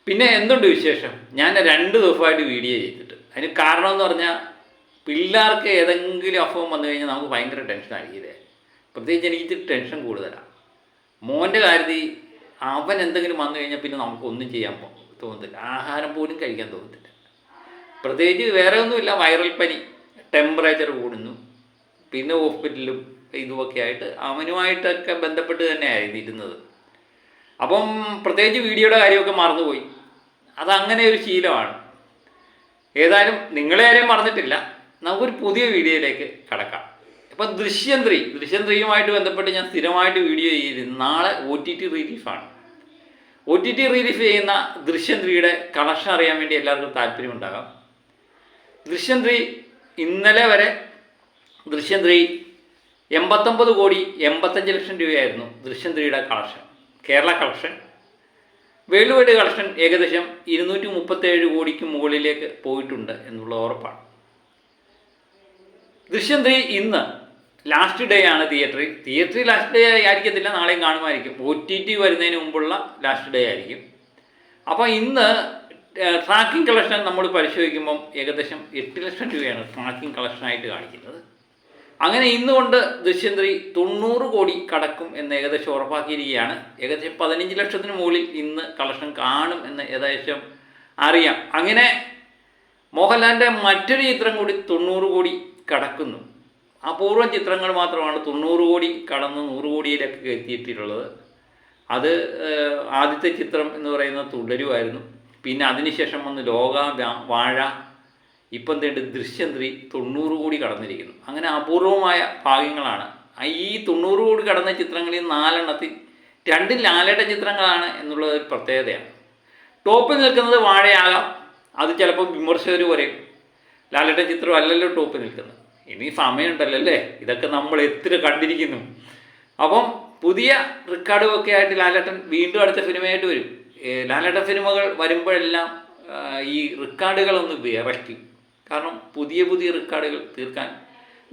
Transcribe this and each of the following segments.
പിന്നെ എന്തുണ്ട് വിശേഷം? ഞാൻ 2 ദിവസമായിട്ട് വീഡിയോ ചെയ്തിട്ട്. അതിന് കാരണം എന്ന് പറഞ്ഞാൽ പിള്ളേർക്ക് ഏതെങ്കിലും അസുഖം വന്നു കഴിഞ്ഞാൽ നമുക്ക് ഭയങ്കര ടെൻഷനായിരിക്കില്ലേ? പ്രത്യേകിച്ച് എനിക്ക് ടെൻഷൻ കൂടുതലാണ്. മോൻ്റെ കാര്യത്തിൽ അവൻ എന്തെങ്കിലും വന്നു കഴിഞ്ഞാൽ പിന്നെ നമുക്കൊന്നും ചെയ്യാൻ തോന്നത്തില്ല. ആഹാരം പോലും കഴിക്കാൻ തോന്നത്തില്ല. പ്രത്യേകിച്ച് വേറെ ഒന്നുമില്ല, വൈറൽ പനി, ടെമ്പറേച്ചർ കൂടുന്നു, പിന്നെ ഹോസ്പിറ്റലും ഇതുമൊക്കെ ആയിട്ട് അവനുമായിട്ടൊക്കെ ബന്ധപ്പെട്ട് തന്നെയായിരുന്നു ഇരുന്നത്. അപ്പം പ്രത്യേകിച്ച് വീഡിയോയുടെ കാര്യമൊക്കെ മറന്നുപോയി. അതങ്ങനെ ഒരു ശീലമാണ്. ഏതായാലും നിങ്ങളെ ആരെയും മറന്നിട്ടില്ല. നമുക്കൊരു പുതിയ വീഡിയോയിലേക്ക് കടക്കാം. ഇപ്പം ദൃശ്യം 3യുമായിട്ട് ബന്ധപ്പെട്ട് ഞാൻ സ്ഥിരമായിട്ട് വീഡിയോ ചെയ്തിരുന്നു. നാളെ OTT റിലീഫാണ്. OTT റിലീഫ് ചെയ്യുന്ന ദൃശ്യം 3യുടെ കളക്ഷൻ അറിയാൻ വേണ്ടി എല്ലാവർക്കും താല്പര്യമുണ്ടാകാം. ദൃശ്യം 3 ഇന്നലെ വരെ ദൃശ്യം 3 89,85,00,000 രൂപയായിരുന്നു ദൃശ്യം 3യുടെ collection, Kerala collection. World wide collection ഏകദേശം 237 കോടിക്ക് മുകളിലേക്ക് പോയിട്ടുണ്ട് എന്നുള്ള ഉറപ്പാണ്. ദൃശ്യം 3 ഇന്ന് ലാസ്റ്റ് ഡേ ആണ് തിയേറ്ററിൽ ലാസ്റ്റ് ഡേ ആയിരിക്കത്തില്ല, നാളെയും കാണുമായിരിക്കും. OTT വരുന്നതിന് മുമ്പുള്ള ലാസ്റ്റ് ഡേ ആയിരിക്കും. അപ്പോൾ ഇന്ന് ട്രാക്കിംഗ് കളക്ഷൻ നമ്മൾ പരിശോധിക്കുമ്പം ഏകദേശം 8 ലക്ഷം രൂപയാണ് ട്രാക്കിംഗ് കളക്ഷനായിട്ട് കാണിക്കുന്നത്. അങ്ങനെ ഇന്നുകൊണ്ട് ദൃശ്യം 3 90 കോടി കടക്കും എന്ന് ഏകദേശം ഉറപ്പാക്കിയിരിക്കുകയാണ്. ഏകദേശം 15 ലക്ഷത്തിന് മുകളിൽ ഇന്ന് കളക്ഷൻ കാണും എന്ന് ഏകദേശം അറിയാം. അങ്ങനെ മോഹൻലാലിൻ്റെ മറ്റൊരു ചിത്രം കൂടി 90 കോടി കടക്കുന്നു. അപൂർവം ചിത്രങ്ങൾ മാത്രമാണ് 90 കോടി കടന്ന് 100 കോടിയിലൊക്കെ എത്തിയിട്ടുള്ളത്. അത് ആദ്യത്തെ ചിത്രം എന്ന് പറയുന്നത് തുടരുമായിരുന്നു. പിന്നെ അതിനുശേഷം വന്ന് വാഴ, ഇപ്പം തേണ്ട ദൃശ്യം 3 90 കോടി കടന്നിരിക്കുന്നു. അങ്ങനെ അപൂർവമായ ഭാഗ്യങ്ങളാണ്. ഈ 90 കോടി കടന്ന ചിത്രങ്ങളിൽ 4 എണ്ണത്തിൽ 2 ലാലേട്ടൻ ചിത്രങ്ങളാണ് എന്നുള്ളത് ഒരു പ്രത്യേകതയാണ്. ടോപ്പിൽ നിൽക്കുന്നത് വാഴയാകാം, അത് ചിലപ്പോൾ വിമർശകർ പറയും ലാലേട്ടൻ ചിത്രം അല്ലല്ലോ ടോപ്പിൽ നിൽക്കുന്നത്. ഇനി സമയമുണ്ടല്ലോ അല്ലേ, ഇതൊക്കെ നമ്മൾ എത്ര കണ്ടിരിക്കുന്നു. അപ്പം പുതിയ റെക്കോർഡുമൊക്കെ ആയിട്ട് ലാലേട്ടൻ വീണ്ടും അടുത്ത സിനിമയായിട്ട് വരും. ലാലേട്ടൻ സിനിമകൾ വരുമ്പോഴെല്ലാം ഈ റെക്കോർഡുകളൊന്ന് വിറയ്ക്കും. കാരണം പുതിയ റെക്കോർഡുകൾ തീർക്കാൻ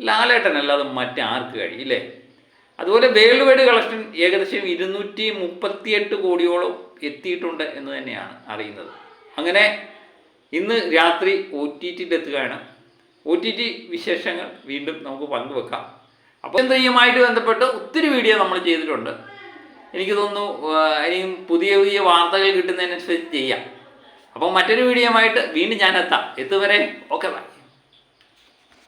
ലാലേട്ടൻ അല്ലാതെ മറ്റാർക്ക് കഴിയില്ലേ. അതുപോലെ വേൾഡ് വൈഡ് കളക്ഷൻ ഏകദേശം 238 കോടിയോളം എത്തിയിട്ടുണ്ട് എന്ന് തന്നെയാണ് അറിയുന്നത്. അങ്ങനെ ഇന്ന് രാത്രി OTTയിലെത്തുകയാണ്. OTT വിശേഷങ്ങൾ വീണ്ടും നമുക്ക് പങ്കുവെക്കാം. അപ്പോൾ ദൃശ്യമായിട്ട് ബന്ധപ്പെട്ട് ഒത്തിരി വീഡിയോ നമ്മൾ ചെയ്തിട്ടുണ്ട്. എനിക്ക് തോന്നുന്നു ഇനിയും പുതിയ വാർത്തകൾ കിട്ടുന്നതിനനുസരിച്ച് ചെയ്യാം. അപ്പം മറ്റൊരു വീഡിയോയുമായിട്ട് വീണ്ടും ഞാൻ എത്തുവരെ ഓക്കെ ബൈ.